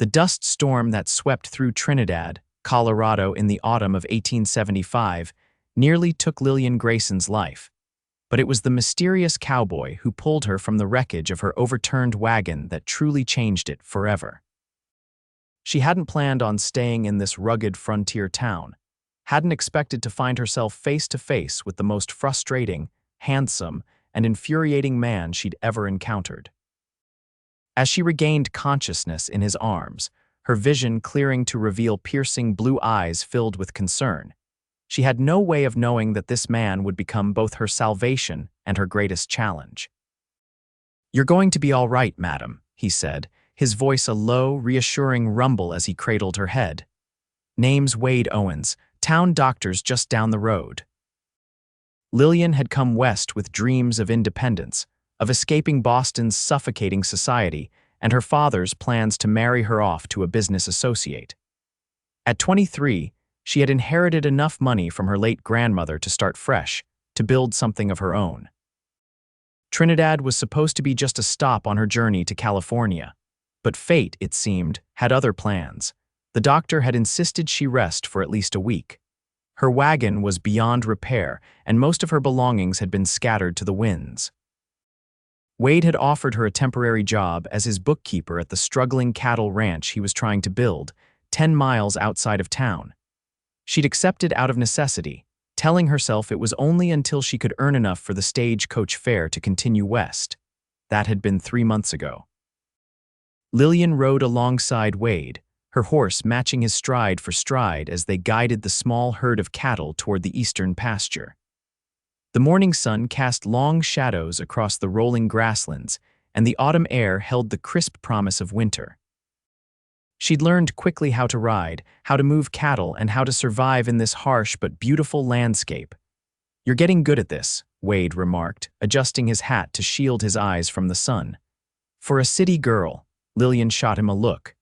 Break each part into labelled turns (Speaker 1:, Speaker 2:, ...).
Speaker 1: The dust storm that swept through Trinidad, Colorado in the autumn of 1875 nearly took Lillian Grayson's life. But it was the mysterious cowboy who pulled her from the wreckage of her overturned wagon that truly changed it forever. She hadn't planned on staying in this rugged frontier town, hadn't expected to find herself face to face with the most frustrating, handsome, and infuriating man she'd ever encountered. As she regained consciousness in his arms, her vision clearing to reveal piercing blue eyes filled with concern, she had no way of knowing that this man would become both her salvation and her greatest challenge. "You're going to be all right, madam," he said, his voice a low, reassuring rumble as he cradled her head. "Name's Wade Owens, town doctor's just down the road." Lillian had come west with dreams of independence, of escaping Boston's suffocating society, and her father's plans to marry her off to a business associate. At 23, she had inherited enough money from her late grandmother to start fresh, to build something of her own. Trinidad was supposed to be just a stop on her journey to California, but fate, it seemed, had other plans. The doctor had insisted she rest for at least a week. Her wagon was beyond repair, and most of her belongings had been scattered to the winds. Wade had offered her a temporary job as his bookkeeper at the struggling cattle ranch he was trying to build, 10 miles outside of town. She'd accepted out of necessity, telling herself it was only until she could earn enough for the stagecoach fare to continue west. That had been 3 months ago. Lillian rode alongside Wade, her horse matching his stride for stride as they guided the small herd of cattle toward the eastern pasture. The morning sun cast long shadows across the rolling grasslands, and the autumn air held the crisp promise of winter. She'd learned quickly how to ride, how to move cattle, and how to survive in this harsh but beautiful landscape. "You're getting good at this," Wade remarked, adjusting his hat to shield his eyes from the sun. "For a city girl," Lillian shot him a look.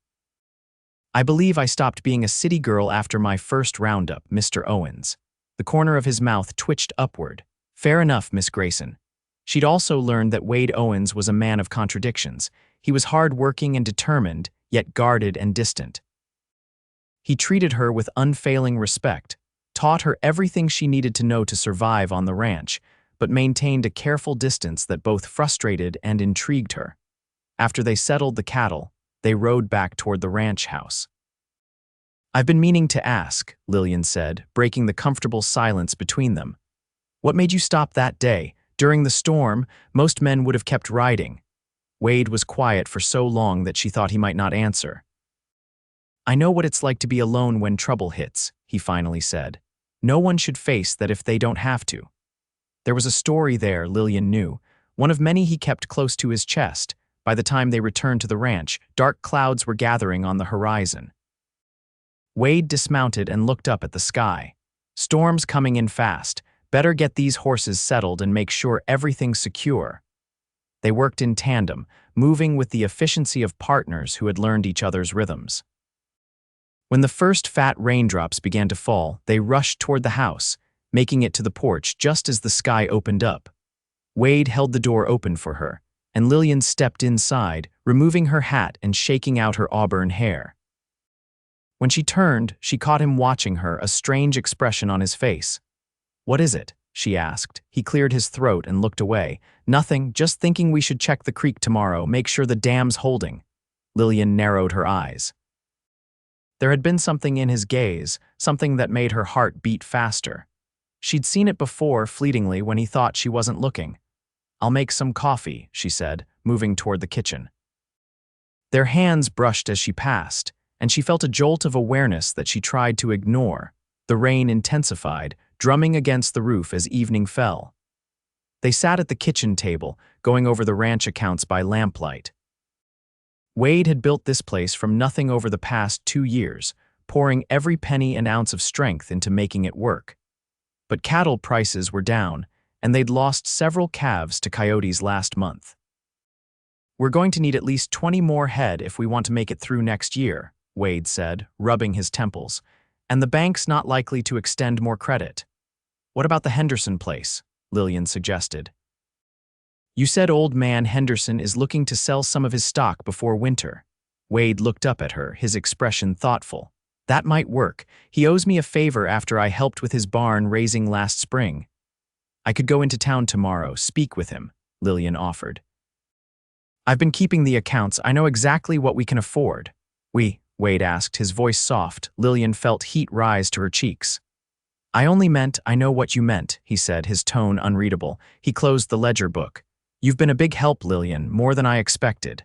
Speaker 1: "I believe I stopped being a city girl after my first roundup, Mr. Owens." The corner of his mouth twitched upward. "Fair enough, Miss Grayson." She'd also learned that Wade Owens was a man of contradictions. He was hard-working and determined, yet guarded and distant. He treated her with unfailing respect, taught her everything she needed to know to survive on the ranch, but maintained a careful distance that both frustrated and intrigued her. After they settled the cattle, they rode back toward the ranch house. "I've been meaning to ask," Lillian said, breaking the comfortable silence between them. "What made you stop that day? During the storm, most men would have kept riding." Wade was quiet for so long that she thought he might not answer. "I know what it's like to be alone when trouble hits," he finally said. "No one should face that if they don't have to." There was a story there, Lillian knew, one of many he kept close to his chest. By the time they returned to the ranch, dark clouds were gathering on the horizon. Wade dismounted and looked up at the sky. "Storm's coming in fast. Better get these horses settled and make sure everything's secure." They worked in tandem, moving with the efficiency of partners who had learned each other's rhythms. When the first fat raindrops began to fall, they rushed toward the house, making it to the porch just as the sky opened up. Wade held the door open for her, and Lillian stepped inside, removing her hat and shaking out her auburn hair. When she turned, she caught him watching her, a strange expression on his face. "What is it?" she asked. He cleared his throat and looked away. "Nothing, just thinking we should check the creek tomorrow, make sure the dam's holding." Lillian narrowed her eyes. There had been something in his gaze, something that made her heart beat faster. She'd seen it before, fleetingly, when he thought she wasn't looking. "I'll make some coffee," she said, moving toward the kitchen. Their hands brushed as she passed, and she felt a jolt of awareness that she tried to ignore. The rain intensified, drumming against the roof as evening fell. They sat at the kitchen table, going over the ranch accounts by lamplight. Wade had built this place from nothing over the past 2 years, pouring every penny and ounce of strength into making it work. But cattle prices were down, and they'd lost several calves to coyotes last month. "We're going to need at least 20 more head if we want to make it through next year," Wade said, rubbing his temples, "and the bank's not likely to extend more credit." "What about the Henderson place?" Lillian suggested. "You said old man Henderson is looking to sell some of his stock before winter." Wade looked up at her, his expression thoughtful. That might work. He owes me a favor after I helped with his barn raising last spring. I could go into town tomorrow, speak with him, Lillian offered. I've been keeping the accounts. I know exactly what we can afford. Wade asked, his voice soft. Lillian felt heat rise to her cheeks. I only meant I know what you meant, he said, his tone unreadable. He closed the ledger book. You've been a big help, Lillian, more than I expected.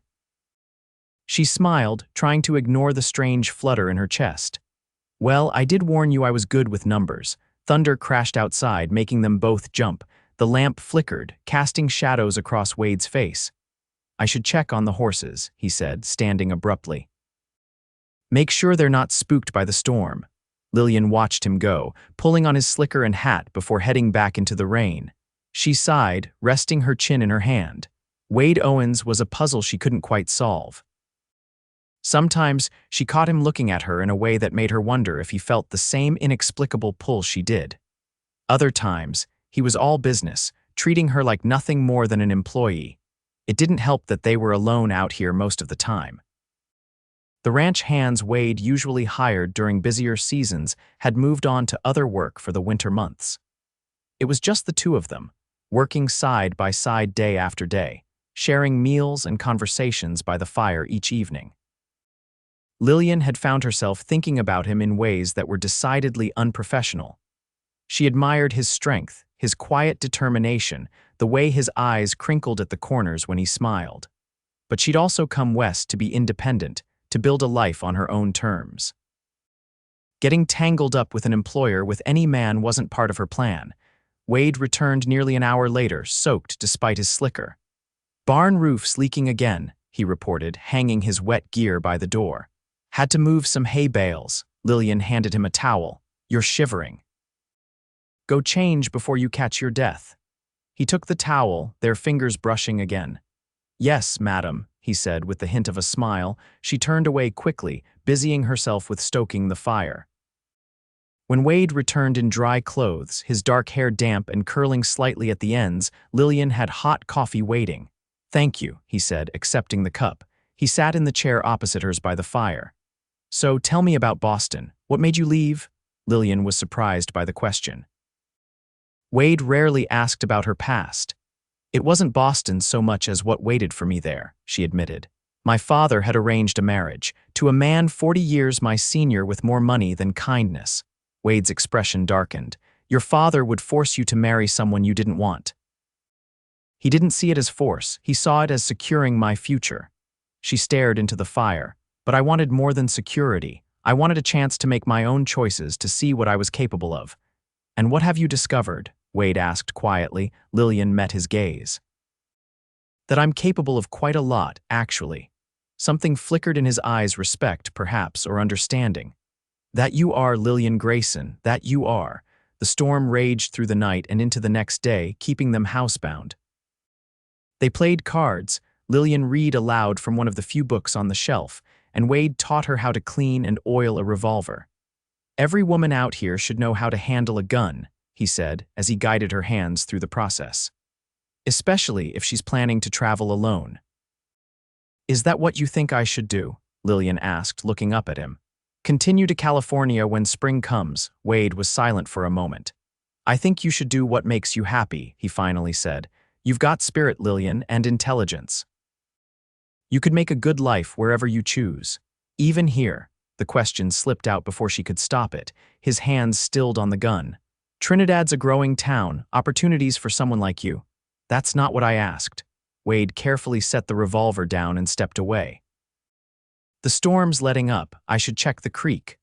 Speaker 1: She smiled, trying to ignore the strange flutter in her chest. Well, I did warn you I was good with numbers. Thunder crashed outside, making them both jump. The lamp flickered, casting shadows across Wade's face. I should check on the horses, he said, standing abruptly. Make sure they're not spooked by the storm. Lillian watched him go, pulling on his slicker and hat before heading back into the rain. She sighed, resting her chin in her hand. Wade Owens was a puzzle she couldn't quite solve. Sometimes she caught him looking at her in a way that made her wonder if he felt the same inexplicable pull she did. Other times, he was all business, treating her like nothing more than an employee. It didn't help that they were alone out here most of the time. The ranch hands Wade usually hired during busier seasons had moved on to other work for the winter months. It was just the two of them, working side by side day after day, sharing meals and conversations by the fire each evening. Lillian had found herself thinking about him in ways that were decidedly unprofessional. She admired his strength, his quiet determination, the way his eyes crinkled at the corners when he smiled. But she'd also come west to be independent, to build a life on her own terms. Getting tangled up with an employer with any man wasn't part of her plan. Wade returned nearly an hour later, soaked despite his slicker. Barn roof's leaking again, he reported, hanging his wet gear by the door. Had to move some hay bales. Lillian handed him a towel. You're shivering. Go change before you catch your death. He took the towel, their fingers brushing again. Yes, madam, he said with the hint of a smile. She turned away quickly, busying herself with stoking the fire. When Wade returned in dry clothes, his dark hair damp and curling slightly at the ends, Lillian had hot coffee waiting. Thank you, he said, accepting the cup. He sat in the chair opposite hers by the fire. So tell me about Boston. What made you leave? Lillian was surprised by the question. Wade rarely asked about her past. It wasn't Boston so much as what waited for me there, she admitted. My father had arranged a marriage, to a man 40 years my senior with more money than kindness. Wade's expression darkened. Your father would force you to marry someone you didn't want. He didn't see it as force, he saw it as securing my future. She stared into the fire. But I wanted more than security. I wanted a chance to make my own choices, to see what I was capable of. And what have you discovered? Wade asked quietly. Lillian met his gaze. That I'm capable of quite a lot, actually. Something flickered in his eyes, respect, perhaps, or understanding. That you are Lillian Grayson, that you are. The storm raged through the night and into the next day, keeping them housebound. They played cards. Lillian read aloud from one of the few books on the shelf, and Wade taught her how to clean and oil a revolver. Every woman out here should know how to handle a gun, he said, as he guided her hands through the process. Especially if she's planning to travel alone. Is that what you think I should do? Lillian asked, looking up at him. Continue to California when spring comes. Wade was silent for a moment. I think you should do what makes you happy, he finally said. You've got spirit, Lillian, and intelligence. You could make a good life wherever you choose. Even here. The question slipped out before she could stop it, his hands stilled on the gun. Trinidad's a growing town, opportunities for someone like you. That's not what I asked. Wade carefully set the revolver down and stepped away. The storm's letting up. I should check the creek.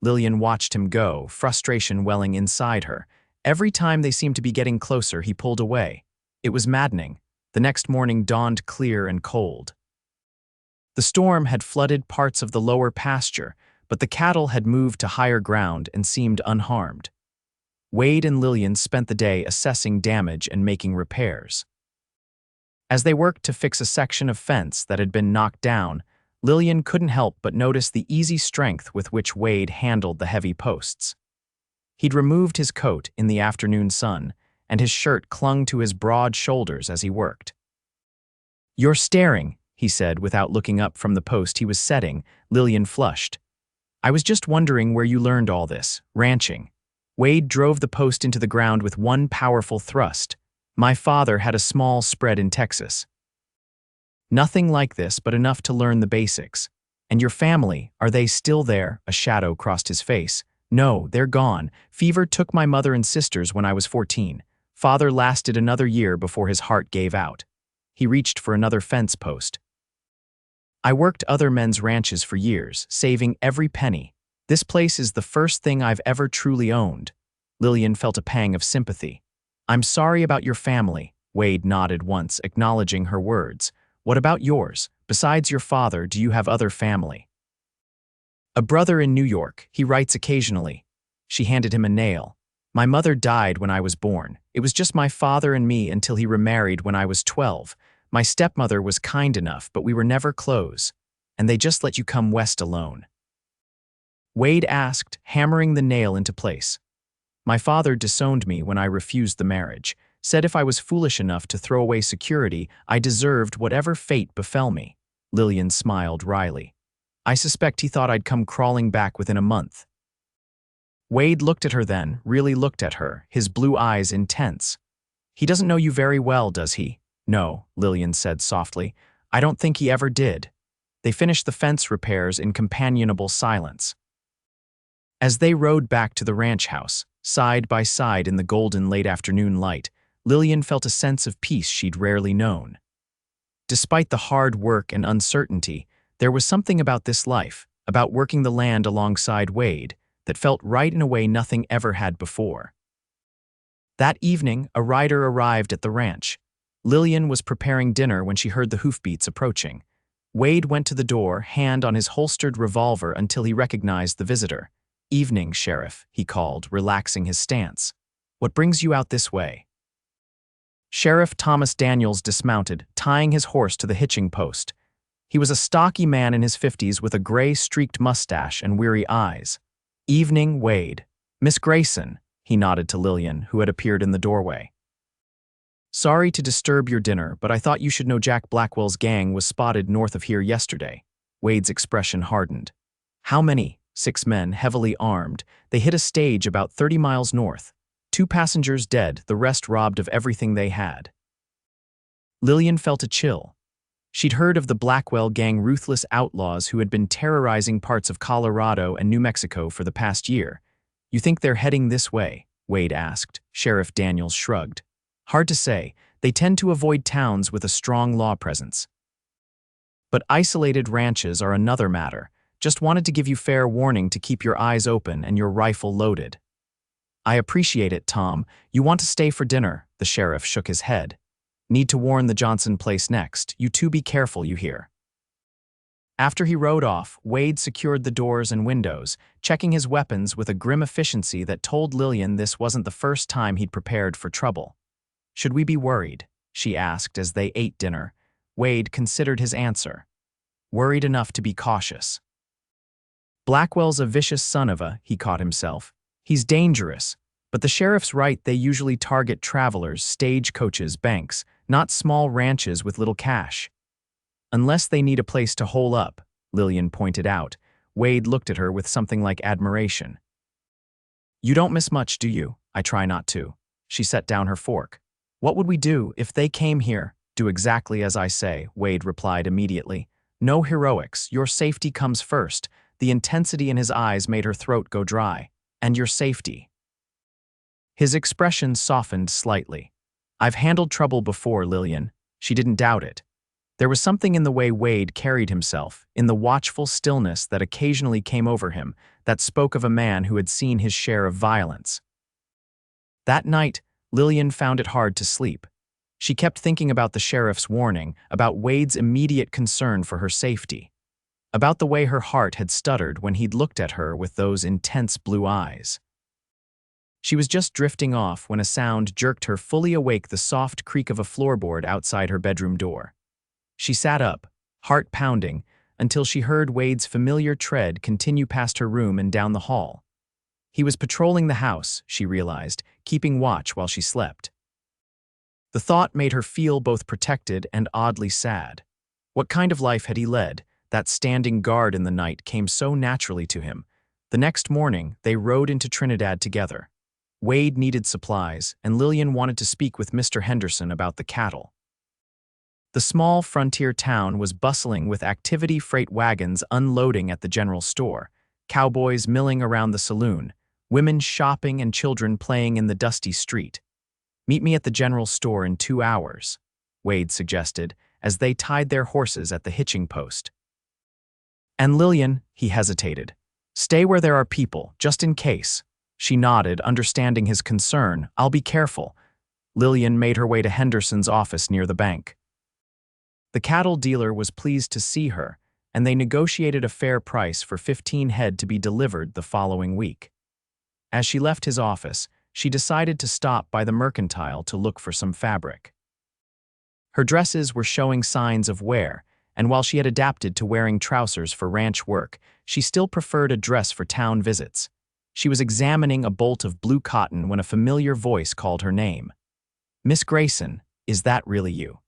Speaker 1: Lillian watched him go, frustration welling inside her. Every time they seemed to be getting closer, he pulled away. It was maddening. The next morning dawned clear and cold. The storm had flooded parts of the lower pasture, but the cattle had moved to higher ground and seemed unharmed. Wade and Lillian spent the day assessing damage and making repairs. As they worked to fix a section of fence that had been knocked down, Lillian couldn't help but notice the easy strength with which Wade handled the heavy posts. He'd removed his coat in the afternoon sun, and his shirt clung to his broad shoulders as he worked. You're staring, he said without looking up from the post he was setting. Lillian flushed. I was just wondering where you learned all this, ranching. Wade drove the post into the ground with one powerful thrust. My father had a small spread in Texas. Nothing like this, but enough to learn the basics. And your family, are they still there? A shadow crossed his face. No, they're gone. Fever took my mother and sisters when I was 14. Father lasted another year before his heart gave out. He reached for another fence post. I worked other men's ranches for years, saving every penny. This place is the first thing I've ever truly owned. Lillian felt a pang of sympathy. I'm sorry about your family. Wade nodded once, acknowledging her words. What about yours? Besides your father, do you have other family? A brother in New York. He writes occasionally. She handed him a nail. My mother died when I was born. It was just my father and me until he remarried when I was 12. My stepmother was kind enough, but we were never close. And they just let you come west alone. Wade asked, hammering the nail into place. My father disowned me when I refused the marriage. Said if I was foolish enough to throw away security, I deserved whatever fate befell me. Lillian smiled wryly. I suspect he thought I'd come crawling back within a month. Wade looked at her then, really looked at her, his blue eyes intense. He doesn't know you very well, does he? No, Lillian said softly. I don't think he ever did. They finished the fence repairs in companionable silence. As they rode back to the ranch house, side by side in the golden late afternoon light, Lillian felt a sense of peace she'd rarely known. Despite the hard work and uncertainty, there was something about this life, about working the land alongside Wade, that felt right in a way nothing ever had before. That evening, a rider arrived at the ranch. Lillian was preparing dinner when she heard the hoofbeats approaching. Wade went to the door, hand on his holstered revolver until he recognized the visitor. Evening, Sheriff, he called, relaxing his stance. What brings you out this way? Sheriff Thomas Daniels dismounted, tying his horse to the hitching post. He was a stocky man in his 50s with a gray streaked mustache and weary eyes. Evening, Wade. Miss Grayson, he nodded to Lillian, who had appeared in the doorway. Sorry to disturb your dinner, but I thought you should know Jack Blackwell's gang was spotted north of here yesterday. Wade's expression hardened. How many? 6 men, heavily armed. They hit a stage about 30 miles north. 2 passengers dead, the rest robbed of everything they had. Lillian felt a chill. She'd heard of the Blackwell gang ruthless outlaws who had been terrorizing parts of Colorado and New Mexico for the past year. You think they're heading this way? Wade asked. Sheriff Daniels shrugged. Hard to say. They tend to avoid towns with a strong law presence. But isolated ranches are another matter. Just wanted to give you fair warning to keep your eyes open and your rifle loaded. I appreciate it, Tom. You want to stay for dinner? The sheriff shook his head. Need to warn the Johnson place next. You two be careful, you hear. After he rode off, Wade secured the doors and windows, checking his weapons with a grim efficiency that told Lillian this wasn't the first time he'd prepared for trouble. Should we be worried? She asked as they ate dinner. Wade considered his answer. Worried enough to be cautious. Blackwell's a vicious son of a, he caught himself. He's dangerous, but the sheriff's right, they usually target travelers, stagecoaches, banks, not small ranches with little cash. Unless they need a place to hole up, Lillian pointed out. Wade looked at her with something like admiration. You don't miss much, do you? I try not to. She set down her fork. What would we do if they came here? Do exactly as I say, Wade replied immediately. No heroics, your safety comes first. The intensity in his eyes made her throat go dry. And your safety. His expression softened slightly. I've handled trouble before, Lillian. She didn't doubt it. There was something in the way Wade carried himself, in the watchful stillness that occasionally came over him, that spoke of a man who had seen his share of violence. That night, Lillian found it hard to sleep. She kept thinking about the sheriff's warning, about Wade's immediate concern for her safety, about the way her heart had stuttered when he'd looked at her with those intense blue eyes. She was just drifting off when a sound jerked her fully awake, the soft creak of a floorboard outside her bedroom door. She sat up, heart pounding, until she heard Wade's familiar tread continue past her room and down the hall. He was patrolling the house, she realized, keeping watch while she slept. The thought made her feel both protected and oddly sad. What kind of life had he led? That standing guard in the night came so naturally to him. The next morning, they rode into Trinidad together. Wade needed supplies, and Lillian wanted to speak with Mr. Henderson about the cattle. The small frontier town was bustling with activity freight wagons unloading at the general store, cowboys milling around the saloon, women shopping and children playing in the dusty street. "Meet me at the general store in 2 hours," Wade suggested, as they tied their horses at the hitching post. "And Lillian," he hesitated, "stay where there are people, just in case." She nodded, understanding his concern. "I'll be careful." Lillian made her way to Henderson's office near the bank. The cattle dealer was pleased to see her, and they negotiated a fair price for 15 head to be delivered the following week. As she left his office, she decided to stop by the mercantile to look for some fabric. Her dresses were showing signs of wear, and while she had adapted to wearing trousers for ranch work, she still preferred a dress for town visits. She was examining a bolt of blue cotton when a familiar voice called her name. "Miss Grayson, is that really you?"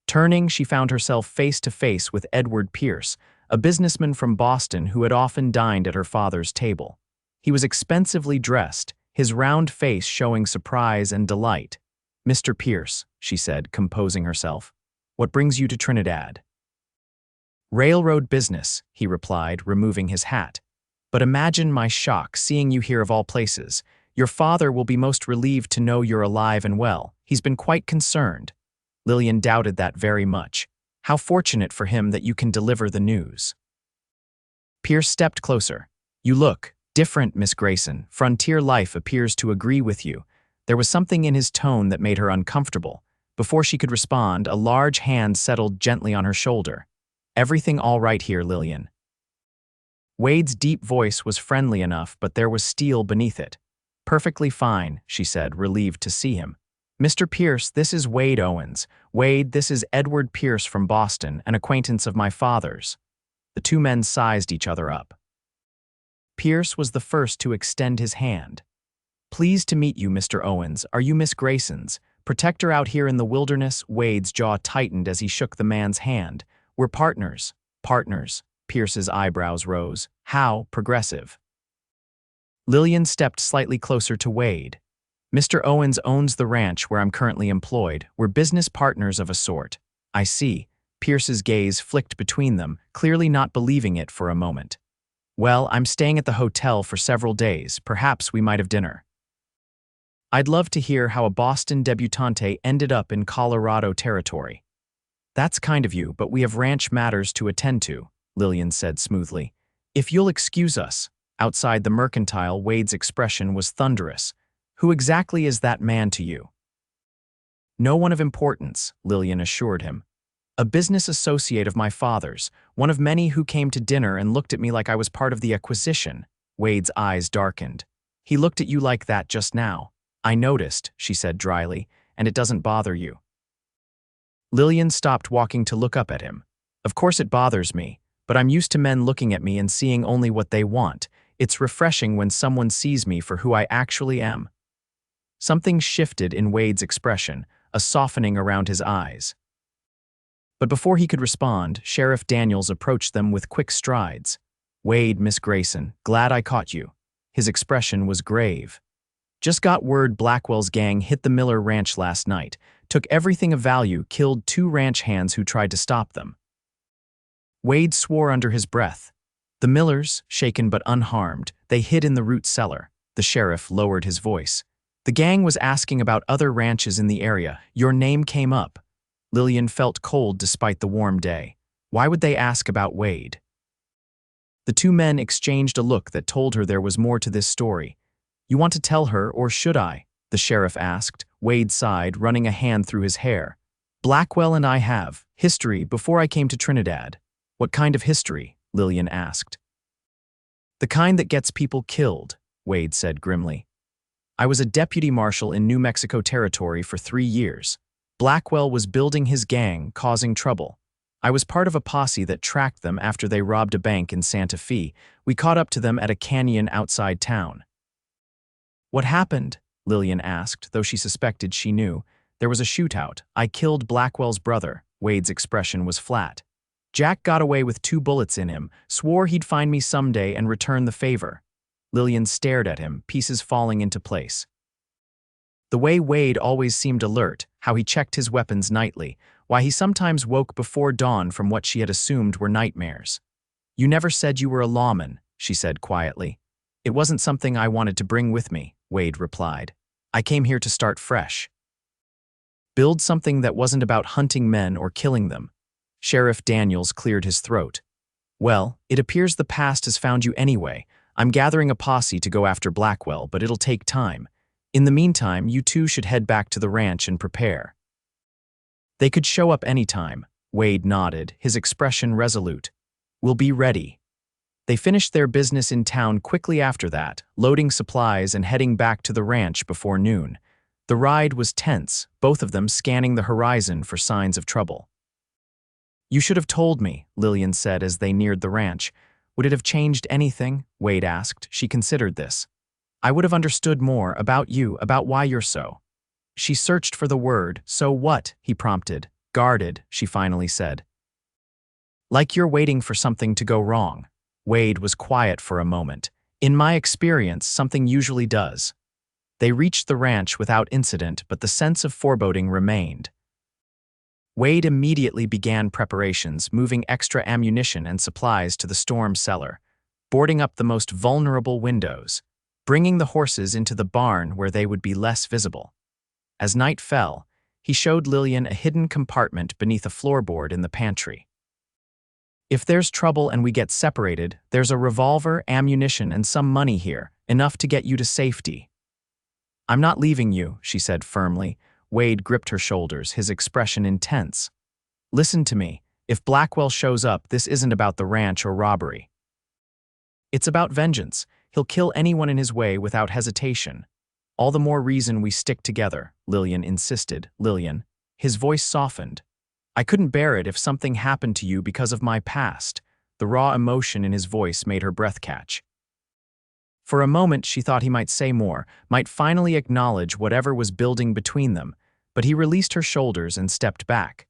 Speaker 1: Turning, she found herself face to face with Edward Pierce, a businessman from Boston who had often dined at her father's table. He was expensively dressed, his round face showing surprise and delight. "Mr. Pierce," she said, composing herself, "what brings you to Trinidad?" "Railroad business," he replied, removing his hat. "But imagine my shock seeing you here of all places. Your father will be most relieved to know you're alive and well. He's been quite concerned." Lillian doubted that very much. "How fortunate for him that you can deliver the news." Pierce stepped closer. "You look different, Miss Grayson. Frontier life appears to agree with you." There was something in his tone that made her uncomfortable. Before she could respond, a large hand settled gently on her shoulder. "Everything all right here, Lillian?" Wade's deep voice was friendly enough, but there was steel beneath it. "Perfectly fine," she said, relieved to see him. "Mr. Pierce, this is Wade Owens. Wade, this is Edward Pierce from Boston, an acquaintance of my father's." The two men sized each other up. Pierce was the first to extend his hand. "Pleased to meet you, Mr. Owens. Are you Miss Grayson's protector out here in the wilderness?" Wade's jaw tightened as he shook the man's hand. "We're partners." "Partners?" Pierce's eyebrows rose. "How progressive." Lillian stepped slightly closer to Wade. "Mr. Owens owns the ranch where I'm currently employed. We're business partners of a sort." "I see." Pierce's gaze flicked between them, clearly not believing it for a moment. "Well, I'm staying at the hotel for several days. Perhaps we might have dinner." "I'd love to hear how a Boston debutante ended up in Colorado territory." "That's kind of you, but we have ranch matters to attend to," Lillian said smoothly. "If you'll excuse us." Outside the mercantile, Wade's expression was thunderous. "Who exactly is that man to you?" "No one of importance," Lillian assured him. "A business associate of my father's, one of many who came to dinner and looked at me like I was part of the acquisition." Wade's eyes darkened. "He looked at you like that just now." "I noticed," she said dryly, "and it doesn't bother you." Lillian stopped walking to look up at him. "Of course it bothers me, but I'm used to men looking at me and seeing only what they want. It's refreshing when someone sees me for who I actually am." Something shifted in Wade's expression, a softening around his eyes. But before he could respond, Sheriff Daniels approached them with quick strides. "Wade, Miss Grayson, glad I caught you." His expression was grave. "Just got word Blackwell's gang hit the Miller Ranch last night, took everything of value, killed 2 ranch hands who tried to stop them." Wade swore under his breath. "The Millers, shaken but unharmed, they hid in the root cellar." The sheriff lowered his voice. "The gang was asking about other ranches in the area. Your name came up." Lillian felt cold despite the warm day. Why would they ask about Wade? The two men exchanged a look that told her there was more to this story. "You want to tell her, or should I?" the sheriff asked. Wade sighed, running a hand through his hair. "Blackwell and I have history before I came to Trinidad." "What kind of history?" Lillian asked. "The kind that gets people killed," Wade said grimly. "I was a deputy marshal in New Mexico Territory for 3 years. Blackwell was building his gang, causing trouble. I was part of a posse that tracked them after they robbed a bank in Santa Fe. We caught up to them at a canyon outside town." "What happened?" Lillian asked, though she suspected she knew. "There was a shootout. I killed Blackwell's brother." Wade's expression was flat. Jack got away with 2 bullets in him, swore he'd find me someday and return the favor. Lillian stared at him, pieces falling into place. The way Wade always seemed alert, how he checked his weapons nightly, why he sometimes woke before dawn from what she had assumed were nightmares. "You never said you were a lawman," she said quietly. "It wasn't something I wanted to bring with me," Wade replied. "I came here to start fresh. Build something that wasn't about hunting men or killing them." Sheriff Daniels cleared his throat. "Well, it appears the past has found you anyway. I'm gathering a posse to go after Blackwell, but it'll take time. In the meantime, you two should head back to the ranch and prepare." "They could show up anytime," Wade nodded, his expression resolute. "We'll be ready." They finished their business in town quickly after that, loading supplies and heading back to the ranch before noon. The ride was tense, both of them scanning the horizon for signs of trouble. "You should have told me," Lillian said as they neared the ranch. "Would it have changed anything?" Wade asked. She considered this. "I would have understood more about you, about why you're so." She searched for the word. "So what?" he prompted. "Guarded," she finally said. "Like you're waiting for something to go wrong." Wade was quiet for a moment. "In my experience, something usually does." They reached the ranch without incident, but the sense of foreboding remained. Wade immediately began preparations, moving extra ammunition and supplies to the storm cellar, boarding up the most vulnerable windows, bringing the horses into the barn where they would be less visible. As night fell, he showed Lillian a hidden compartment beneath a floorboard in the pantry. "If there's trouble and we get separated, there's a revolver, ammunition, and some money here, enough to get you to safety." "I'm not leaving you," she said firmly. Wade gripped her shoulders, his expression intense. "Listen to me. If Blackwell shows up, this isn't about the ranch or robbery. It's about vengeance. He'll kill anyone in his way without hesitation. All the more reason we stick together," Lillian insisted. "Lillian." His voice softened. "I couldn't bear it if something happened to you because of my past." The raw emotion in his voice made her breath catch. For a moment she thought he might say more, might finally acknowledge whatever was building between them, but he released her shoulders and stepped back.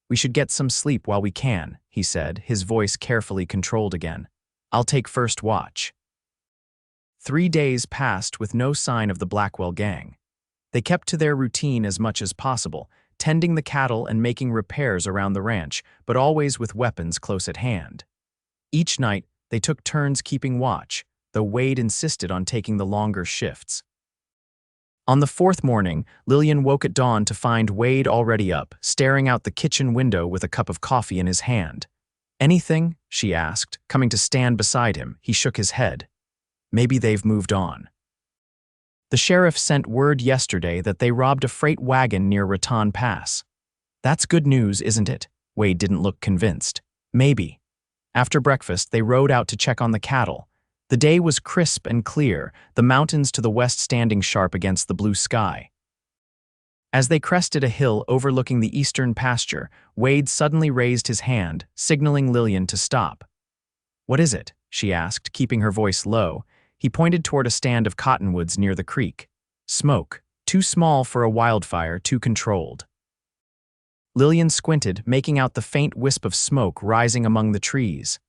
Speaker 1: "We should get some sleep while we can," he said, his voice carefully controlled again. "I'll take first watch." 3 days passed with no sign of the Blackwell gang. They kept to their routine as much as possible, tending the cattle and making repairs around the ranch, but always with weapons close at hand. Each night, they took turns keeping watch, though Wade insisted on taking the longer shifts. On the 4th morning, Lillian woke at dawn to find Wade already up, staring out the kitchen window with a cup of coffee in his hand. "Anything?" she asked, coming to stand beside him. He shook his head. "Maybe they've moved on. The sheriff sent word yesterday that they robbed a freight wagon near Raton Pass." "That's good news, isn't it?" Wade didn't look convinced. "Maybe." After breakfast, they rode out to check on the cattle. The day was crisp and clear, the mountains to the west standing sharp against the blue sky. As they crested a hill overlooking the eastern pasture, Wade suddenly raised his hand, signaling Lillian to stop. "What is it?" she asked, keeping her voice low. He pointed toward a stand of cottonwoods near the creek. "Smoke. Too small for a wildfire, too controlled." Lillian squinted, making out the faint wisp of smoke rising among the trees.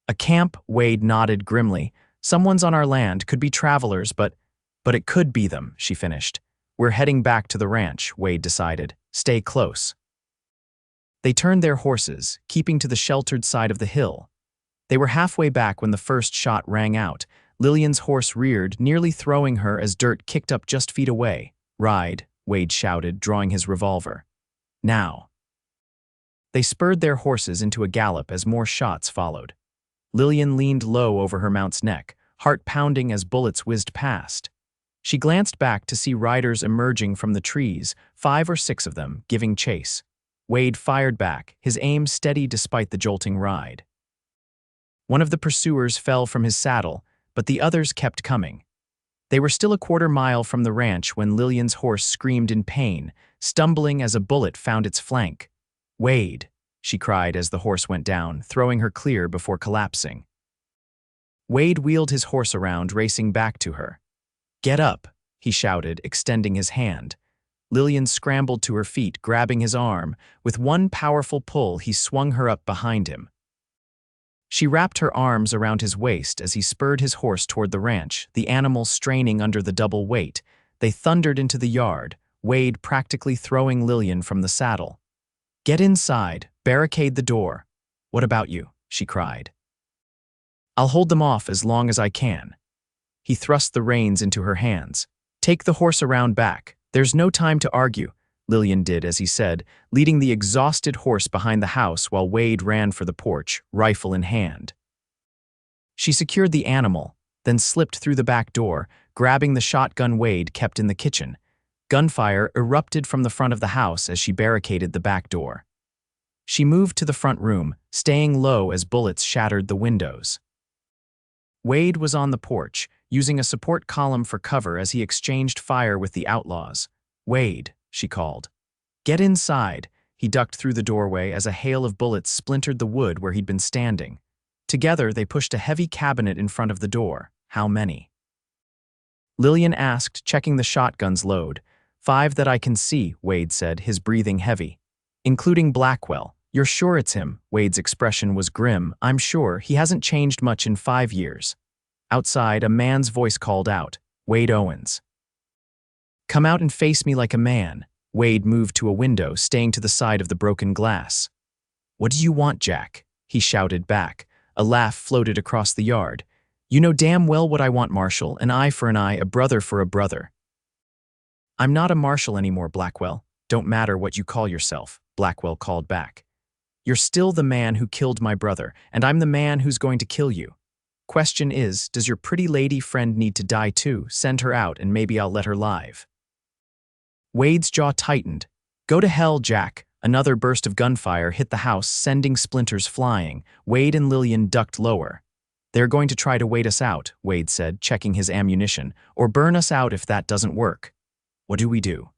Speaker 1: "A camp," Wade nodded grimly. "Someone's on our land, could be travelers, but it could be them," she finished. "We're heading back to the ranch," Wade decided. "Stay close." They turned their horses, keeping to the sheltered side of the hill. They were halfway back when the first shot rang out. Lillian's horse reared, nearly throwing her as dirt kicked up just feet away. "Ride," Wade shouted, drawing his revolver. "Now." They spurred their horses into a gallop as more shots followed. Lillian leaned low over her mount's neck, heart pounding as bullets whizzed past. She glanced back to see riders emerging from the trees, 5 or 6 of them, giving chase. Wade fired back, his aim steady despite the jolting ride. One of the pursuers fell from his saddle, but the others kept coming. They were still a quarter mile from the ranch when Lillian's horse screamed in pain, stumbling as a bullet found its flank. "Wade," she cried as the horse went down, throwing her clear before collapsing. Wade wheeled his horse around, racing back to her. "Get up," he shouted, extending his hand. Lillian scrambled to her feet, grabbing his arm. With one powerful pull, he swung her up behind him. She wrapped her arms around his waist as he spurred his horse toward the ranch, the animal straining under the double weight. They thundered into the yard, Wade practically throwing Lillian from the saddle. "Get inside, barricade the door." "What about you?" she cried. "I'll hold them off as long as I can." He thrust the reins into her hands. "Take the horse around back. There's no time to argue." Lillian did as he said, leading the exhausted horse behind the house while Wade ran for the porch, rifle in hand. She secured the animal, then slipped through the back door, grabbing the shotgun Wade kept in the kitchen. Gunfire erupted from the front of the house as she barricaded the back door. She moved to the front room, staying low as bullets shattered the windows. Wade was on the porch, using a support column for cover as he exchanged fire with the outlaws. "Wade," she called. "Get inside." He ducked through the doorway as a hail of bullets splintered the wood where he'd been standing. Together, they pushed a heavy cabinet in front of the door. "How many?" Lillian asked, checking the shotgun's load. "5 that I can see," Wade said, his breathing heavy. "Including Blackwell." "You're sure it's him?" Wade's expression was grim. "I'm sure. He hasn't changed much in 5 years. Outside, a man's voice called out, "Wade Owens." "Come out and face me like a man." Wade moved to a window, staying to the side of the broken glass. "What do you want, Jack?" he shouted back. A laugh floated across the yard. "You know damn well what I want, Marshal. An eye for an eye, a brother for a brother." "I'm not a marshal anymore, Blackwell. Don't matter what you call yourself," Blackwell called back. "You're still the man who killed my brother, and I'm the man who's going to kill you. Question is, does your pretty lady friend need to die too? Send her out and maybe I'll let her live." Wade's jaw tightened. "Go to hell, Jack." Another burst of gunfire hit the house, sending splinters flying. Wade and Lillian ducked lower. "They're going to try to wait us out," Wade said, checking his ammunition, "or burn us out if that doesn't work." "What do we do?"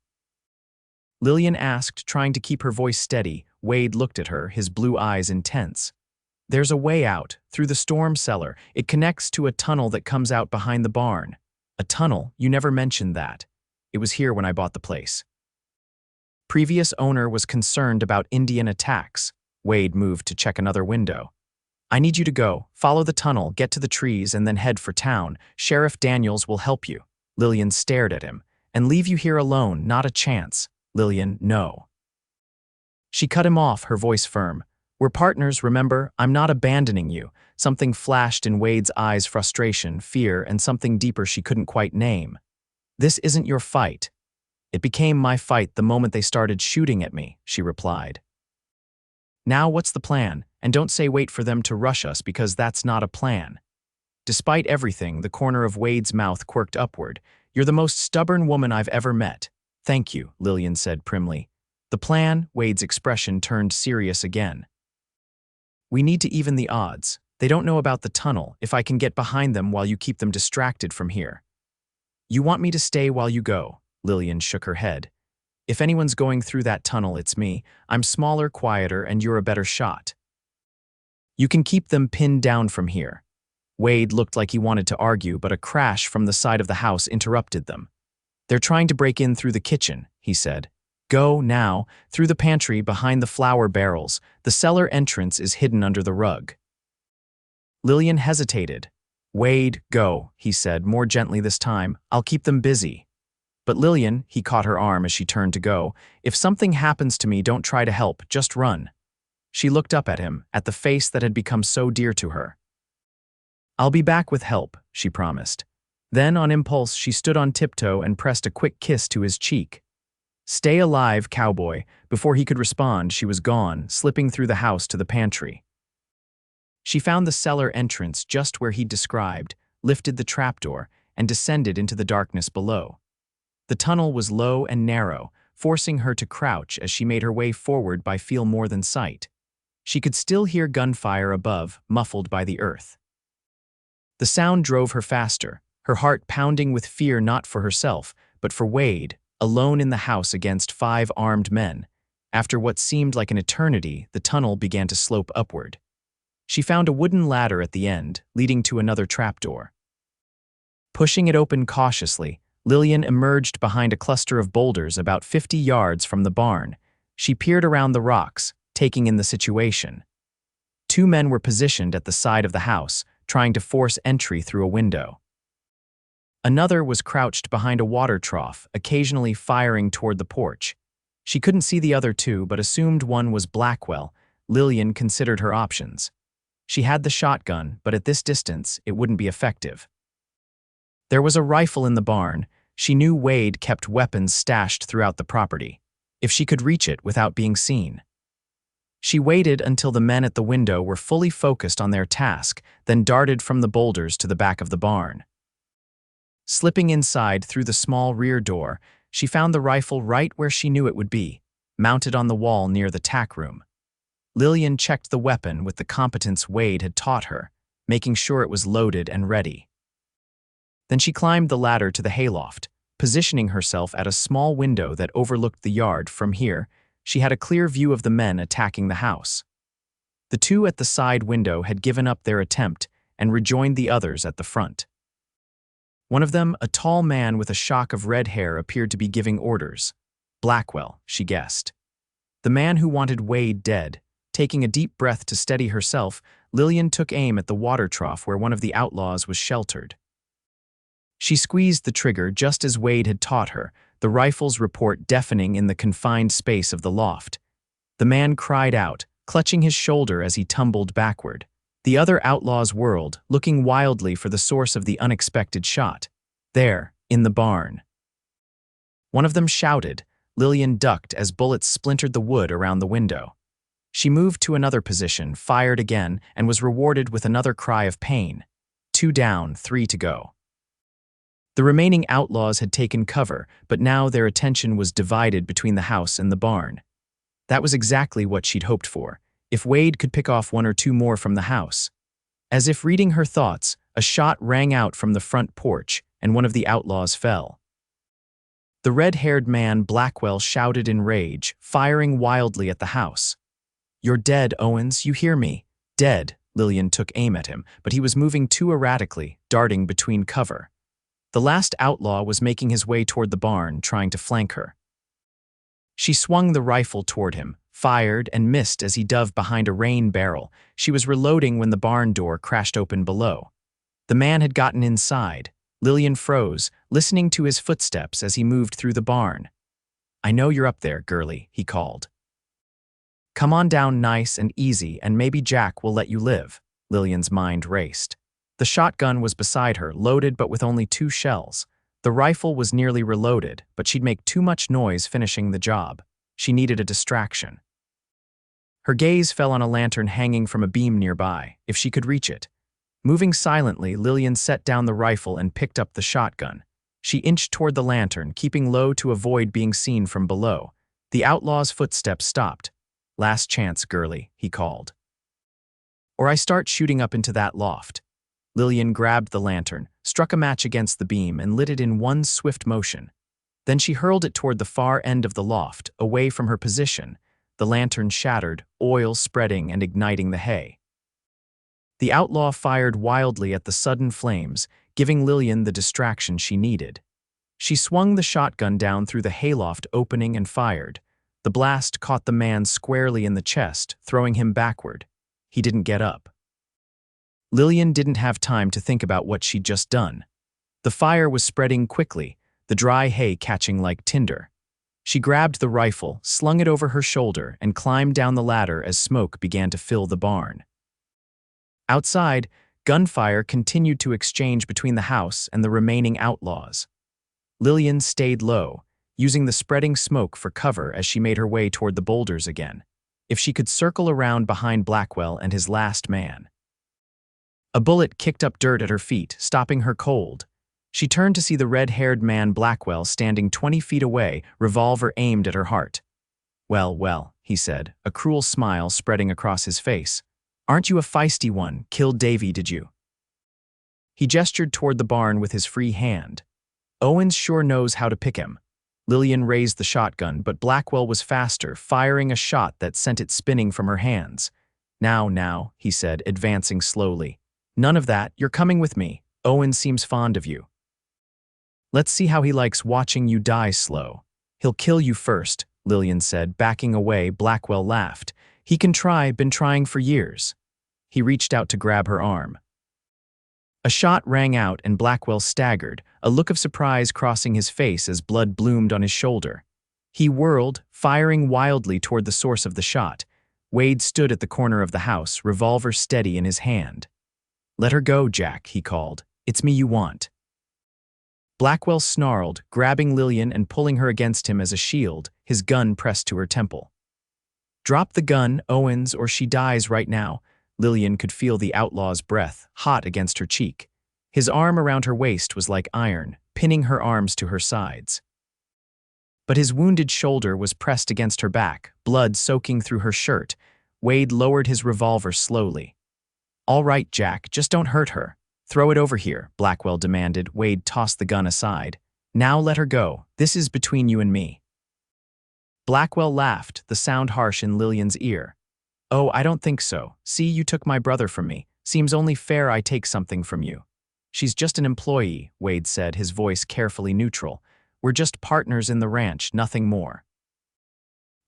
Speaker 1: Lillian asked, trying to keep her voice steady. Wade looked at her, his blue eyes intense. "There's a way out, through the storm cellar. It connects to a tunnel that comes out behind the barn." "A tunnel? You never mentioned that." "It was here when I bought the place." Previous owner was concerned about Indian attacks. Wade moved to check another window. "I need you to go. Follow the tunnel, get to the trees, and then head for town. Sheriff Daniels will help you." Lillian stared at him. "And leave you here alone, not a chance." "Lillian, no." She cut him off, her voice firm. "We're partners, remember? I'm not abandoning you." Something flashed in Wade's eyes, frustration, fear, and something deeper she couldn't quite name. "This isn't your fight." "It became my fight the moment they started shooting at me," she replied. "Now what's the plan? And don't say wait for them to rush us, because that's not a plan." Despite everything, the corner of Wade's mouth quirked upward. "You're the most stubborn woman I've ever met." "Thank you," Lillian said primly. "The plan?" Wade's expression turned serious again. "We need to even the odds. They don't know about the tunnel, if I can get behind them while you keep them distracted from here." "You want me to stay while you go?" Lillian shook her head. "If anyone's going through that tunnel, it's me. I'm smaller, quieter, and you're a better shot. You can keep them pinned down from here." Wade looked like he wanted to argue, but a crash from the side of the house interrupted them. "They're trying to break in through the kitchen," he said. "Go, now, through the pantry behind the flour barrels. The cellar entrance is hidden under the rug." Lillian hesitated. "Wade, go," he said, more gently this time. "I'll keep them busy." "But Lillian," he caught her arm as she turned to go, "if something happens to me, don't try to help, just run." She looked up at him, at the face that had become so dear to her. "I'll be back with help," she promised. Then, on impulse, she stood on tiptoe and pressed a quick kiss to his cheek. "Stay alive, Cowboy." Before he could respond, she was gone, slipping through the house to the pantry. She found the cellar entrance just where he'd described, lifted the trapdoor, and descended into the darkness below. The tunnel was low and narrow, forcing her to crouch as she made her way forward by feel more than sight. She could still hear gunfire above, muffled by the earth. The sound drove her faster, her heart pounding with fear not for herself, but for Wade, alone in the house against 5 armed men. After what seemed like an eternity, the tunnel began to slope upward. She found a wooden ladder at the end, leading to another trapdoor. Pushing it open cautiously, Lillian emerged behind a cluster of boulders about 50 yards from the barn. She peered around the rocks, taking in the situation. Two men were positioned at the side of the house, trying to force entry through a window. Another was crouched behind a water trough, occasionally firing toward the porch. She couldn't see the other two, but assumed one was Blackwell. Lillian considered her options. She had the shotgun, but at this distance, it wouldn't be effective. There was a rifle in the barn. She knew Wade kept weapons stashed throughout the property, if she could reach it without being seen. She waited until the men at the window were fully focused on their task, then darted from the boulders to the back of the barn. Slipping inside through the small rear door, she found the rifle right where she knew it would be, mounted on the wall near the tack room. Lillian checked the weapon with the competence Wade had taught her, making sure it was loaded and ready. Then she climbed the ladder to the hayloft, positioning herself at a small window that overlooked the yard. From here, she had a clear view of the men attacking the house. The two at the side window had given up their attempt and rejoined the others at the front. One of them, a tall man with a shock of red hair, appeared to be giving orders. Blackwell, she guessed. The man who wanted Wade dead. Taking a deep breath to steady herself, Lillian took aim at the water trough where one of the outlaws was sheltered. She squeezed the trigger just as Wade had taught her, the rifle's report deafening in the confined space of the loft. The man cried out, clutching his shoulder as he tumbled backward. The other outlaws whirled, looking wildly for the source of the unexpected shot. There, in the barn. One of them shouted. Lillian ducked as bullets splintered the wood around the window. She moved to another position, fired again, and was rewarded with another cry of pain. 2 down, 3 to go. The remaining outlaws had taken cover, but now their attention was divided between the house and the barn. That was exactly what she'd hoped for, if Wade could pick off 1 or 2 more from the house. As if reading her thoughts, a shot rang out from the front porch, and one of the outlaws fell. The red-haired man Blackwell shouted in rage, firing wildly at the house. "You're dead, Owens, you hear me? Dead." Lillian took aim at him, but he was moving too erratically, darting between cover. The last outlaw was making his way toward the barn, trying to flank her. She swung the rifle toward him, fired, and missed as he dove behind a rain barrel. She was reloading when the barn door crashed open below. The man had gotten inside. Lillian froze, listening to his footsteps as he moved through the barn. "I know you're up there, girlie," he called. "Come on down nice and easy, and maybe Jack will let you live." Lillian's mind raced. The shotgun was beside her, loaded but with only 2 shells. The rifle was nearly reloaded, but she'd make too much noise finishing the job. She needed a distraction. Her gaze fell on a lantern hanging from a beam nearby, if she could reach it. Moving silently, Lillian set down the rifle and picked up the shotgun. She inched toward the lantern, keeping low to avoid being seen from below. The outlaw's footsteps stopped. "Last chance, girlie," he called. "Or I start shooting up into that loft." Lillian grabbed the lantern, struck a match against the beam, and lit it in one swift motion. Then she hurled it toward the far end of the loft, away from her position. The lantern shattered, oil spreading and igniting the hay. The outlaw fired wildly at the sudden flames, giving Lillian the distraction she needed. She swung the shotgun down through the hayloft opening and fired. The blast caught the man squarely in the chest, throwing him backward. He didn't get up. Lillian didn't have time to think about what she'd just done. The fire was spreading quickly, the dry hay catching like tinder. She grabbed the rifle, slung it over her shoulder, and climbed down the ladder as smoke began to fill the barn. Outside, gunfire continued to exchange between the house and the remaining outlaws. Lillian stayed low, using the spreading smoke for cover as she made her way toward the boulders again. If she could circle around behind Blackwell and his last man. A bullet kicked up dirt at her feet, stopping her cold. She turned to see the red-haired man Blackwell standing 20 feet away, revolver aimed at her heart. "Well, well," he said, a cruel smile spreading across his face. "Aren't you a feisty one? Killed Davy, did you?" He gestured toward the barn with his free hand. "Owens sure knows how to pick him." Lillian raised the shotgun, but Blackwell was faster, firing a shot that sent it spinning from her hands. Now," he said, advancing slowly. "None of that, you're coming with me. Owens seems fond of you." Let's see how he likes watching you die slow. He'll kill you first, Lillian said, backing away. Blackwell laughed. He can try, been trying for years. He reached out to grab her arm. A shot rang out and Blackwell staggered, a look of surprise crossing his face as blood bloomed on his shoulder. He whirled, firing wildly toward the source of the shot. Wade stood at the corner of the house, revolver steady in his hand. "Let her go, Jack," he called. "It's me you want." Blackwell snarled, grabbing Lillian and pulling her against him as a shield, his gun pressed to her temple. "Drop the gun, Owens, or she dies right now." Lillian could feel the outlaw's breath, hot against her cheek. His arm around her waist was like iron, pinning her arms to her sides. But his wounded shoulder was pressed against her back, blood soaking through her shirt. Wade lowered his revolver slowly. "All right, Jack, just don't hurt her. Throw it over here," Blackwell demanded. Wade tossed the gun aside. "Now let her go. This is between you and me." Blackwell laughed, the sound harsh in Lillian's ear. "Oh, I don't think so. See, you took my brother from me. Seems only fair I take something from you." "She's just an employee," Wade said, his voice carefully neutral. "We're just partners in the ranch, nothing more."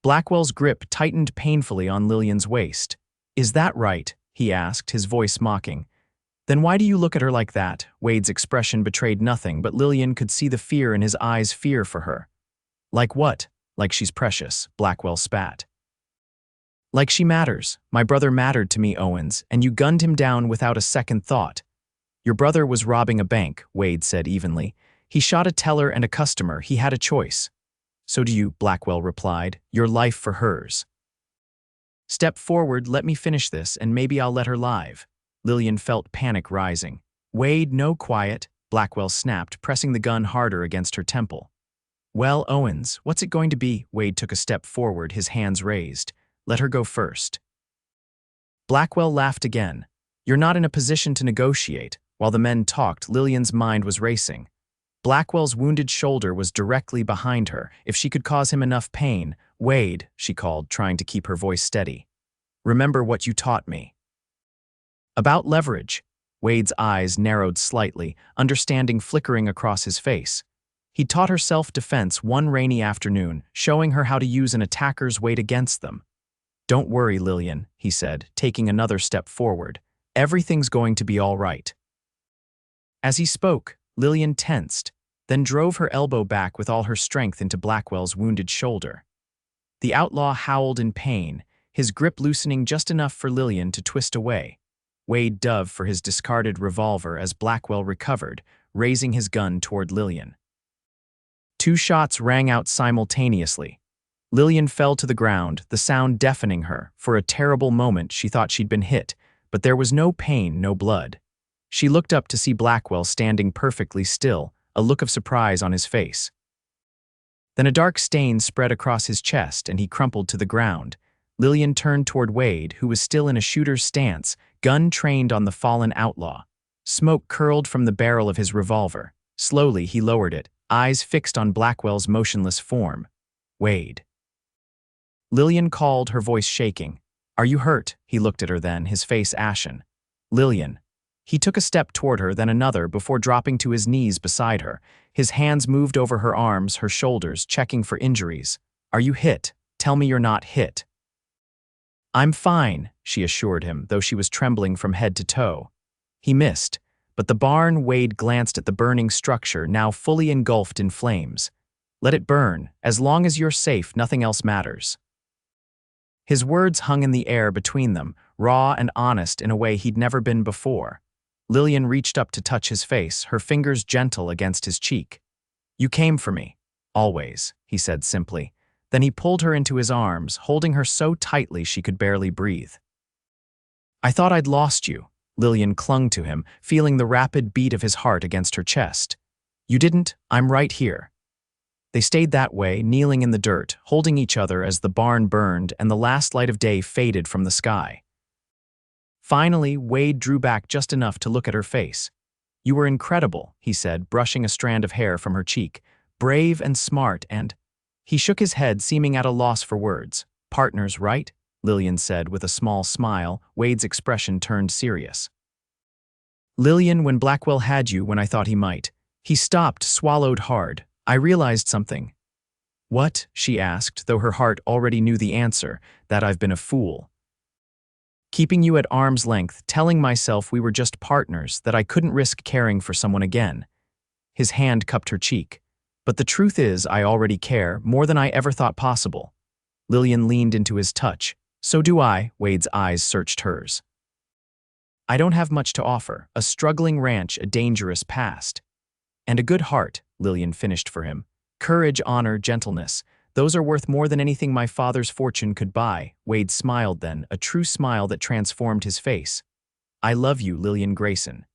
Speaker 1: Blackwell's grip tightened painfully on Lillian's waist. "Is that right?" he asked, his voice mocking. "Then why do you look at her like that?" Wade's expression betrayed nothing, but Lillian could see the fear in his eyes, fear for her. "Like what?" "Like she's precious," Blackwell spat. "Like she matters. My brother mattered to me, Owens, and you gunned him down without a second thought." "Your brother was robbing a bank," Wade said evenly. "He shot a teller and a customer. He had a choice." "So do you," Blackwell replied. "Your life for hers." "Step forward, let me finish this, and maybe I'll let her live." Lillian felt panic rising. "Wade, no, quiet," Blackwell snapped, pressing the gun harder against her temple. "Well, Owens, what's it going to be?" Wade took a step forward, his hands raised. "Let her go first." Blackwell laughed again. "You're not in a position to negotiate." While the men talked, Lillian's mind was racing. Blackwell's wounded shoulder was directly behind her. If she could cause him enough pain— "Wade," she called, trying to keep her voice steady. "Remember what you taught me." "About leverage." Wade's eyes narrowed slightly, understanding flickering across his face. He taught her self-defense one rainy afternoon, showing her how to use an attacker's weight against them. "Don't worry, Lillian," he said, taking another step forward. "Everything's going to be all right." As he spoke, Lillian tensed, then drove her elbow back with all her strength into Blackwell's wounded shoulder. The outlaw howled in pain, his grip loosening just enough for Lillian to twist away. Wade dove for his discarded revolver as Blackwell recovered, raising his gun toward Lillian. Two shots rang out simultaneously. Lillian fell to the ground, the sound deafening her. For a terrible moment she thought she'd been hit, but there was no pain, no blood. She looked up to see Blackwell standing perfectly still, a look of surprise on his face. Then a dark stain spread across his chest and he crumpled to the ground. Lillian turned toward Wade, who was still in a shooter's stance, gun trained on the fallen outlaw. Smoke curled from the barrel of his revolver. Slowly he lowered it, eyes fixed on Blackwell's motionless form. "Wade." Lillian called, her voice shaking. "Are you hurt?" He looked at her then, his face ashen. "Lillian." He took a step toward her, then another, before dropping to his knees beside her. His hands moved over her arms, her shoulders, checking for injuries. "Are you hit? Tell me you're not hit." "I'm fine," she assured him, though she was trembling from head to toe. He missed, but the barn— Wade glanced at the burning structure, now fully engulfed in flames. "Let it burn. As long as you're safe, nothing else matters." His words hung in the air between them, raw and honest in a way he'd never been before. Lillian reached up to touch his face, her fingers gentle against his cheek. "You came for me. Always," he said simply. Then he pulled her into his arms, holding her so tightly she could barely breathe. "I thought I'd lost you." Lillian clung to him, feeling the rapid beat of his heart against her chest. "You didn't. I'm right here." They stayed that way, kneeling in the dirt, holding each other as the barn burned and the last light of day faded from the sky. Finally, Wade drew back just enough to look at her face. "You were incredible," he said, brushing a strand of hair from her cheek. "Brave and smart and—" He shook his head, seeming at a loss for words. "Partners, right?" Lillian said with a small smile. Wade's expression turned serious. "Lillian, when Blackwell had you when I thought he might, He stopped, swallowed hard. I realized something. What? She asked, though her heart already knew the answer, that I've been a fool. Keeping you at arm's length, telling myself we were just partners, that I couldn't risk caring for someone again. His hand cupped her cheek. But the truth is, I already care, more than I ever thought possible. Lillian leaned into his touch. So do I, Wade's eyes searched hers. I don't have much to offer, a struggling ranch, a dangerous past. And a good heart, Lillian finished for him. Courage, honor, gentleness. Those are worth more than anything my father's fortune could buy. Wade smiled then, a true smile that transformed his face. I love you, Lillian Grayson.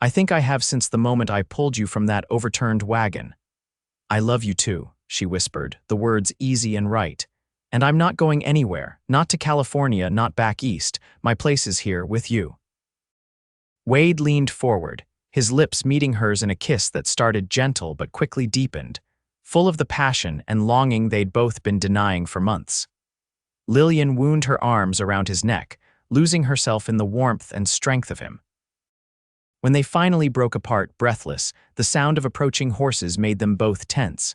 Speaker 1: I think I have since the moment I pulled you from that overturned wagon. I love you too, she whispered, the words easy and right. And I'm not going anywhere, not to California, not back east. My place is here, with you. Wade leaned forward, his lips meeting hers in a kiss that started gentle but quickly deepened, full of the passion and longing they'd both been denying for months. Lillian wound her arms around his neck, losing herself in the warmth and strength of him. When they finally broke apart, breathless, the sound of approaching horses made them both tense.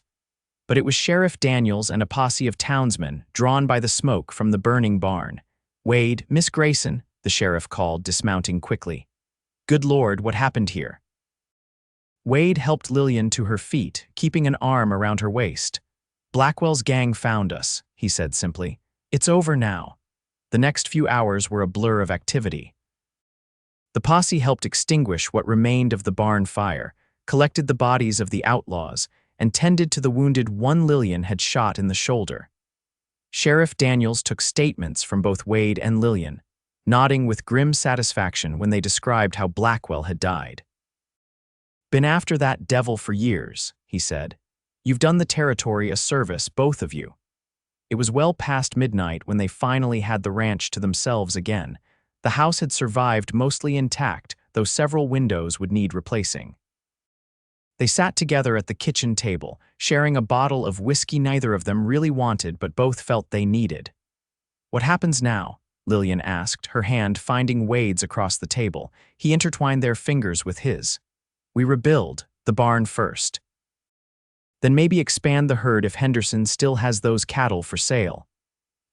Speaker 1: But it was Sheriff Daniels and a posse of townsmen, drawn by the smoke from the burning barn. Wade, Miss Grayson, the sheriff called, dismounting quickly. Good Lord, what happened here? Wade helped Lillian to her feet, keeping an arm around her waist. Blackwell's gang found us, he said simply. It's over now. The next few hours were a blur of activity. The posse helped extinguish what remained of the barn fire, collected the bodies of the outlaws, and tended to the wounded one Lillian had shot in the shoulder. Sheriff Daniels took statements from both Wade and Lillian, nodding with grim satisfaction when they described how Blackwell had died. Been after that devil for years, he said. You've done the territory a service, both of you. It was well past midnight when they finally had the ranch to themselves again. The house had survived mostly intact, though several windows would need replacing. They sat together at the kitchen table, sharing a bottle of whiskey neither of them really wanted but both felt they needed. What happens now? Lillian asked, her hand finding Wade's across the table. He intertwined their fingers with his. We rebuild, the barn first. Then maybe expand the herd if Henderson still has those cattle for sale.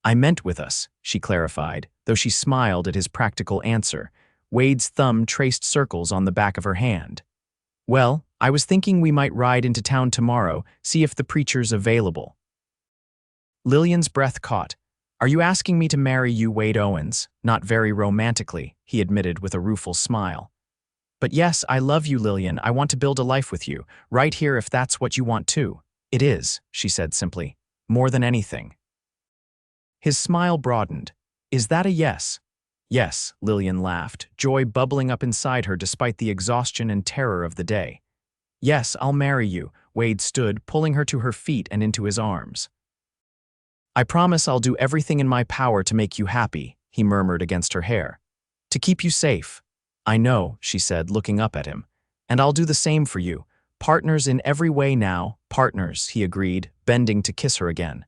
Speaker 1: I meant with us, she clarified, though she smiled at his practical answer. Wade's thumb traced circles on the back of her hand. Well, I was thinking we might ride into town tomorrow, see if the preacher's available. Lillian's breath caught. Are you asking me to marry you, Wade Owens? Not very romantically, he admitted with a rueful smile. But yes, I love you, Lillian. I want to build a life with you, right here if that's what you want too. It is, she said simply. More than anything. His smile broadened. Is that a yes? Yes, Lillian laughed, joy bubbling up inside her despite the exhaustion and terror of the day. Yes, I'll marry you, Wade stood, pulling her to her feet and into his arms. I promise I'll do everything in my power to make you happy, he murmured against her hair. To keep you safe. I know, she said, looking up at him. And I'll do the same for you. Partners in every way now, partners, he agreed, bending to kiss her again.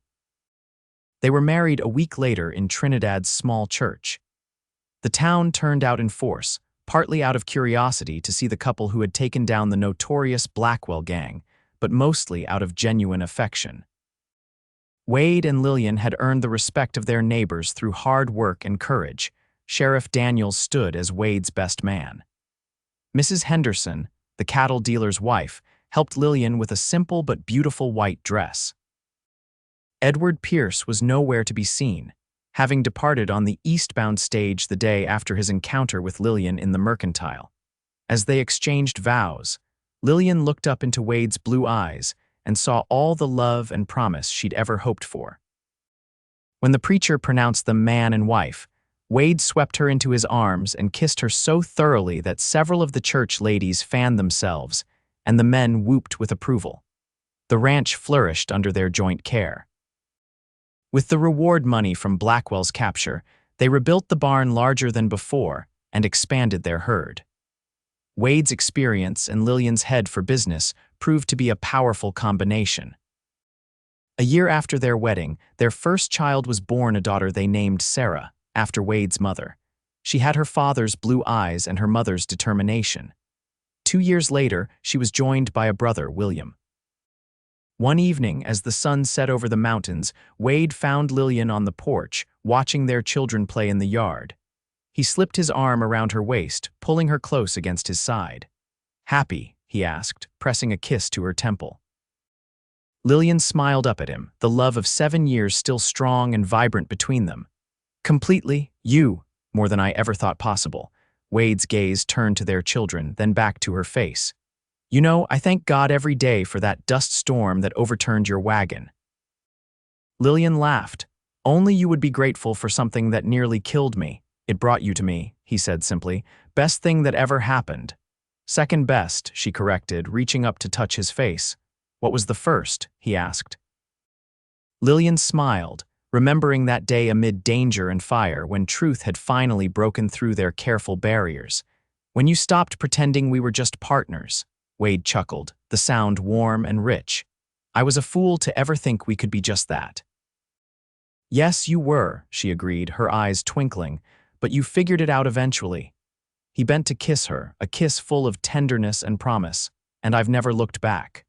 Speaker 1: They were married a week later in Trinidad's small church. The town turned out in force, partly out of curiosity to see the couple who had taken down the notorious Blackwell gang, but mostly out of genuine affection. Wade and Lillian had earned the respect of their neighbors through hard work and courage. Sheriff Daniels stood as Wade's best man. Mrs. Henderson, the cattle dealer's wife, helped Lillian with a simple but beautiful white dress. Edward Pierce was nowhere to be seen, having departed on the eastbound stage the day after his encounter with Lillian in the mercantile. As they exchanged vows, Lillian looked up into Wade's blue eyes and saw all the love and promise she'd ever hoped for. When the preacher pronounced them man and wife, Wade swept her into his arms and kissed her so thoroughly that several of the church ladies fanned themselves, and the men whooped with approval. The ranch flourished under their joint care. With the reward money from Blackwell's capture, they rebuilt the barn larger than before and expanded their herd. Wade's experience and Lillian's head for business proved to be a powerful combination. A year after their wedding, their first child was born, a daughter they named Sarah, after Wade's mother. She had her father's blue eyes and her mother's determination. 2 years later, she was joined by a brother, William. One evening, as the sun set over the mountains, Wade found Lillian on the porch, watching their children play in the yard. He slipped his arm around her waist, pulling her close against his side. "Happy?" he asked, pressing a kiss to her temple. Lillian smiled up at him, the love of 7 years still strong and vibrant between them. "Completely, you, more than I ever thought possible." Wade's gaze turned to their children, then back to her face. "You know, I thank God every day for that dust storm that overturned your wagon." Lillian laughed. "Only you would be grateful for something that nearly killed me. It brought you to me," he said simply. "Best thing that ever happened." "Second best," she corrected, reaching up to touch his face. "What was the first?" he asked. Lillian smiled, remembering that day amid danger and fire when truth had finally broken through their careful barriers. "When you stopped pretending we were just partners," Wade chuckled, the sound warm and rich. "I was a fool to ever think we could be just that." "Yes, you were," she agreed, her eyes twinkling, "but you figured it out eventually." He bent to kiss her, a kiss full of tenderness and promise, "And I've never looked back."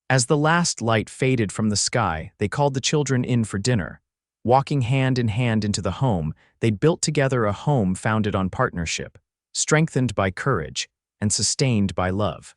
Speaker 1: As the last light faded from the sky, they called the children in for dinner. Walking hand in hand into the home, they'd built together a home founded on partnership, strengthened by courage, and sustained by love.